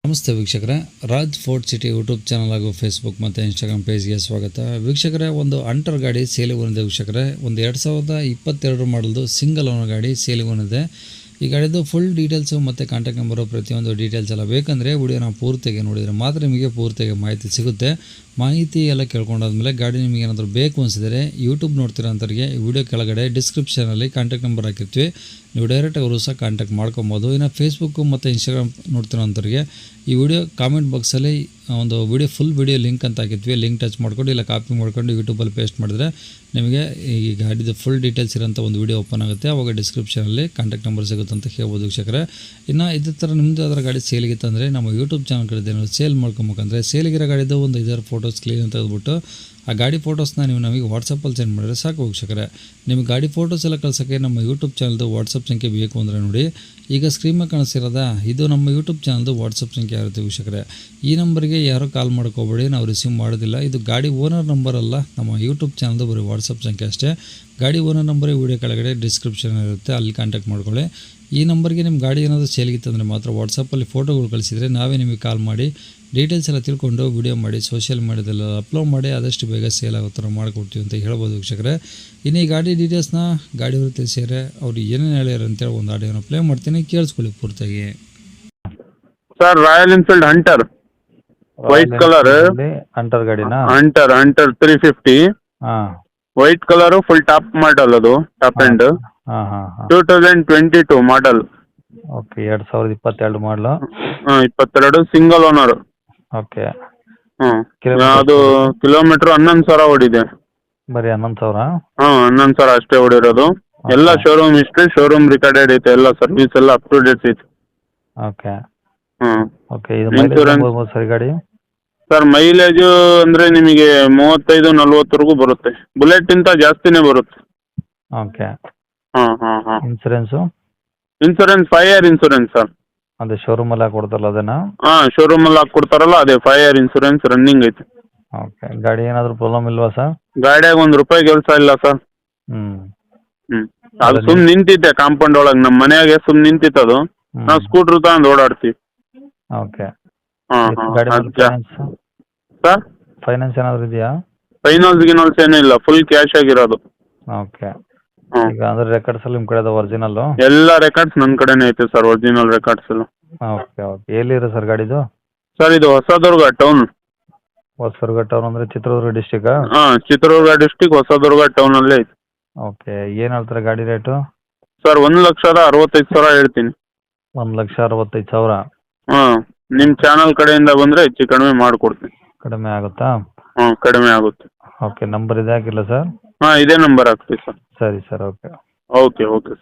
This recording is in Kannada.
ನಮಸ್ತೆ ವೀಕ್ಷಕರೇ, Raj fort city YouTube channel ಹಾಗೂ ಫೇಸ್ಬುಕ್ ಮತ್ತು ಇನ್ಸ್ಟಾಗ್ರಾಮ್ ಪೇಜ್ಗೆ ಸ್ವಾಗತ. ವೀಕ್ಷಕರೇ, ಒಂದು ಅಂಟರ್ ಗಾಡಿ ಸೇಲಿಗೆ ಬಂದಿದೆ ವೀಕ್ಷಕರೇ. ಒಂದು 2022 ಮಾಡಲ್ದು ಸಿಂಗಲ್ ಓನರ್ ಗಾಡಿ ಸೇಲಿಗೆ ಬಂದಿದೆ. ಈ ಗಾಡಿದು ಫುಲ್ ಡೀಟೇಲ್ಸು ಮತ್ತು ಕಾಂಟ್ಯಾಕ್ಟ್ ನಂಬರು ಪ್ರತಿಯೊಂದು ಡೀಟೇಲ್ಸ್ ಎಲ್ಲ ಬೇಕಂದರೆ ವಿಡಿಯೋನ ಪೂರ್ತಿಯಾಗಿ ನೋಡಿದರೆ ಮಾತ್ರ ನಿಮಗೆ ಪೂರ್ತಿಯಾಗಿ ಮಾಹಿತಿ ಸಿಗುತ್ತೆ. ಮಾಹಿತಿ ಎಲ್ಲ ಕೇಳ್ಕೊಂಡಾದ್ಮೇಲೆ ಗಾಡಿ ನಿಮಗೆ ಏನಾದರೂ ಬೇಕು ಅನಿಸಿದರೆ ಯೂಟ್ಯೂಬ್ ನೋಡ್ತಿರೋ ಅಂಥವ್ರಿಗೆ ಈ ವಿಡಿಯೋ ಕೆಳಗಡೆ ಡಿಸ್ಕ್ರಿಪ್ಷನಲ್ಲಿ ಕಾಂಟ್ಯಾಕ್ಟ್ ನಂಬರ್ ಹಾಕಿರ್ತೀವಿ, ನೀವು ಡೈರೆಕ್ಟಾಗಿ ಅವರು ಸಹ ಕಾಂಟ್ಯಾಕ್ಟ್ ಮಾಡ್ಕೊಬೋದು. ಇನ್ನು ಫೇಸ್ಬುಕ್ಕು ಮತ್ತು ಇನ್ಸ್ಟಾಗ್ರಾಮ್ ನೋಡ್ತಿರೋ ಅಂಥವ್ರಿಗೆ ಈ ವಿಡಿಯೋ ಕಾಮೆಂಟ್ ಬಾಕ್ಸಲ್ಲಿ ಒಂದು ಫುಲ್ ವಿಡಿಯೋ ಲಿಂಕ್ ಅಂತ ಹಾಕಿರ್ತೀವಿ, ಲಿಂಕ್ ಟಚ್ ಮಾಡ್ಕೊಂಡು ಇಲ್ಲ ಕಾಪಿ ಮಾಡ್ಕೊಂಡು ಯೂಟ್ಯೂಬಲ್ಲಿ ಪೇಸ್ಟ್ ಮಾಡಿದ್ರೆ ನಿಮಗೆ ಈ ಗಾಡಿದು ಫುಲ್ ಡೀಟೇಲ್ಸ್ ಇರೋಂಥ ಒಂದು ವಿಡಿಯೋ ಓಪನ್ ಆಗುತ್ತೆ. ಆವಾಗ ಡಿಸ್ಕ್ರಿಪ್ಷನಲ್ಲಿ ಕಾಂಟ್ಯಾಕ್ಟ್ ನಂಬರ್ ಸಿಗುತ್ತೆ ಅಂತ ಹೇಳ್ಬೋದು ವೀಕ್ಷಕರೇ. ಇನ್ನು ಇದೇ ಥರ ನಿಮ್ಮದು ಅದರ ಗಾಡಿ ಸೇಲಿಗಿತ್ತಂದರೆ ನಮ್ಮ ಯೂಟ್ಯೂಬ್ ಚಾನಲ್ ಕಡೆ ಏನಾದರೂ ಸೇಲ್ ಮಾಡ್ಕೊಬೇಕಂದ್ರೆ ಸೇಲಿಗಿರೋ ಗಾಡಿದು ಒಂದು 5 ಫೋಟೋಸ್ ಕ್ಲೀನ್ ಅಂತ ತೆಗೆದುಬಿಟ್ಟು ಆ ಗಾಡಿ ಫೋಟೋಸ್ನ ನೀವು ನಮಗೆ ವಾಟ್ಸಪ್ಪಲ್ಲಿ ಸೆಂಡ್ ಮಾಡಿದ್ರೆ ಸಾಕು ವೀಕ್ಷಕರೇ. ನಿಮಗೆ ಗಾಡಿ ಫೋಟೋಸ್ ಎಲ್ಲ ಕಳ್ಸೋಕ್ಕೆ ನಮ್ಮ ಯೂಟ್ಯೂಬ್ ಚಾನಲ್ದು ವಾಟ್ಸಪ್ ಸಂಖ್ಯೆ ಬೇಕು ಅಂದರೆ ನೋಡಿ, ಈಗ ಸ್ಕ್ರೀನ್ ಮೇಲೆ ಕಾಣಿಸ್ತಿರೋದ ಇದು ನಮ್ಮ ಯೂಟ್ಯೂಬ್ ಚಾನಲ್ದು ವಾಟ್ಸಪ್ ಸಂಖ್ಯೆ ಇರುತ್ತೆ ವೀಕ್ಷಕರೇ. ಈ ನಂಬರ್ಗೆ ಯಾರೂ ಕಾಲ್ ಮಾಡ್ಕೋಬೇಡಿ, ನಾವು ರಿಸೀವ್ ಮಾಡೋದಿಲ್ಲ. ಇದು ಗಾಡಿ ಓನರ್ ನಂಬರ್ ಅಲ್ಲ, ನಮ್ಮ ಯೂಟ್ಯೂಬ್ ಚಾನಲ್ದು ಬರೀ ವಾಟ್ಸಪ್ ಸಂಖ್ಯೆ ಅಷ್ಟೇ. ಗಾಡಿ ಓನರ್ ನಂಬರ್ ವಿಡಿಯೋ ಕೆಳಗಡೆ ಡಿಸ್ಕ್ರಿಪ್ಷನ್ ಇರುತ್ತೆ, ಅಲ್ಲಿ ಕಾಂಟ್ಯಾಕ್ಟ್ ಮಾಡ್ಕೊಳ್ಳಿ. ಈ ನಂಬರ್ಗೆ ನಿಮ್ಮ ಗಾಡಿ ಏನಾದರೂ ಸೇಲಿಗಿತ್ತಂದರೆ ಮಾತ್ರ ವಾಟ್ಸಪ್ಪಲ್ಲಿ ಫೋಟೋಗಳು ಕಳಿಸಿದರೆ ನಾವೇ ನಿಮಗೆ ಕಾಲ್ ಮಾಡಿ ಡೀಟೇಲ್ಸ್ ಎಲ್ಲ ತಿಳ್ಕೊಂಡು ವಿಡಿಯೋ ಮಾಡಿ ಸೋಷಿಯಲ್ ಮೀಡಿಯಾದಲ್ಲ ಅಪ್ಲೋಡ್ ಮಾಡಿ ಆದಷ್ಟು ಬೇಗ ಸೇಲ್ ಆಗೋ ಥರ ಮಾಡಿಕೊಡ್ತೀವಿ ಅಂತ ಹೇಳ್ಬೋದು ವೀಕ್ಷಕರೇ. ಇನ್ನು ಈ ಗಾಡಿ ಡೀಟೇಲ್ಸ್ನ ಗಾಡಿಯವರು ತಿಳಿಸಿದರೆ ಅವ್ರು ಏನೇನು ಹೇಳ್ಯಾರ ಅಂತೇಳಿ ಒಂದು ಆಡಿಯೋನ ಪ್ಲೇ ಮಾಡ್ತೀನಿ, ಕೇಳಿಸ್ಕೊಳ್ಳಿ ಪೂರ್ತಿಯಾಗಿ. Sir, royal enfield hunter white colour. Hunter ಗಾಡಿನಾ? Hunter 350 white colour, full top model, ಅದು top end. 2022 model. Okay, 2022 model. 22 single owner. Okay. ಅದು ಕಿಲೋಮೀಟರ್ 11,000 ಓಡಿದೆ. ಬರೀ 11,000? 11,000 ಅಷ್ಟೇ ಓಡಿರೋದು. ಎಲ್ಲ ಶೋರೂಮ್ ಹಿಸ್ಟ್ರಿ, ಶೋರೂಮ್ ರಿಕಾರ್ಡೆಡ್ ಐತೆ, ಎಲ್ಲ ಸರ್ವಿಸ್ ಎಲ್ಲ ಅಪ್ ಟು ಡೇಟ್ ಐತೆ. ಓಕೆ. ಓಕೆ, ಇನ್ಶೂರೆನ್ಸ್ ಸರಿ ಗಾಡಿ? ಸರ್, ಮೈಲೇಜ್ ಅಂದ್ರೆ ನಿಮಗೆ 35-40 ಬರುತ್ತೆ. ಬುಲೆಟ್ ಇಂತ ಜಾಸ್ತಿನೇ ಬರುತ್ತೆ. Okay. Insurance insurance 5 year insurance sir. ಅದೇ ಶೋರೂಮಲ್ಲಿ ಹಾಕೊಡ್ತಾರಲ್ಲ ಅದೇನಾ? ಶೋರೂಮ್ ಅಲ್ಲಿ ಹಾಕೊಡ್ತಾರಲ್ಲ ಅದೇ 5 ಇಯರ್ ಇನ್ಶೂರೆನ್ಸ್ ರನ್ನಿಂಗ್ ಐತೆ. ಓಕೆ. ಗಾಡಿ ಏನಾದರೂ ಪ್ರಾಬ್ಲಮ್ ಇಲ್ವಾ ಸರ್? ಗಾಡಿಯಾಗ ₹1 ಕೆಲಸ ಇಲ್ಲ ಸರ್. ಅದು ಸುಮ್ ನಿಂತಿದ್ದೆ ಕಾಂಪೌಂಡ್ ಒಳಗೆ, ನಮ್ಮ ಮನೆಯಾಗೆ ಸುಮ್ ನಿಂತಿತ್ತದು. ನಾವು ಸ್ಕೂಟ್ರ್ ತಗೊಂಡು ಓಡಾಡ್ತೀವಿ. ಓಕೆ. ಸರ್, ಫೈನಾನ್ಸ್ ಏನಾದರೂ ಇದೆಯಾ? ಫೈನಾನ್ಸ್ ಏನೂ ಇಲ್ಲ, ಫುಲ್ ಕ್ಯಾಶ್ ಆಗಿರೋದು. ಓಕೆ. ಈಗ ಅಂದ್ರೆ ರೆಕಾರ್ಡ್ಸ್ ಎಲ್ಲ ನಿಮ್ಮ ಕಡೆ ಒರಿಜಿನಲ್? ಎಲ್ಲ ರೆಕಾರ್ಡ್ಸ್ ನನ್ನ ಕಡೆನೇ ಐತೆ ಸರ್, ಒರಿಜಿನಲ್ ರೆಕಾರ್ಡ್ಸ್ ಎಲ್ಲ. ಓಕೆ. ಓಕೆ. ಎಲ್ಲಿರೋ ಸರ್ ಗಾಡಿದು? ಸರ್, ಇದು ಹೊಸದುರ್ಗ ಟೌನ್. ಹೊಸದುರ್ಗ ಟೌನ್ ಅಂದ್ರೆ Chitradurga district? Chitradurga district, Hosadurga town ಅಲ್ಲೇ ಐತೆ. ಓಕೆ. ಏನು ಹೇಳ್ತಾರೆ ಗಾಡಿ ರೇಟು? ಸರ್, 1,65,000 ಹೇಳ್ತೀನಿ. 1,65,000? ನಿಮ್ಮ ಚಾನಲ್ ಕಡೆಯಿಂದ ಬಂದ್ರೆ ಹೆಚ್ಚು ಕಡಿಮೆ ಮಾಡಿಕೊಡ್ತೀನಿ. ಕಡಿಮೆ ಆಗುತ್ತಾ? ಕಡಿಮೆ ಆಗುತ್ತೆ. ಓಕೆ. ನಂಬರ್ ಇದೆ ಹಾಕಿಲ್ಲ ಸರ್? ಇದೇ ನಂಬರ್ ಹಾಕ್ತೀವಿ ಸರ್. ಸರಿ ಸರ್. ಓಕೆ. Okay sir.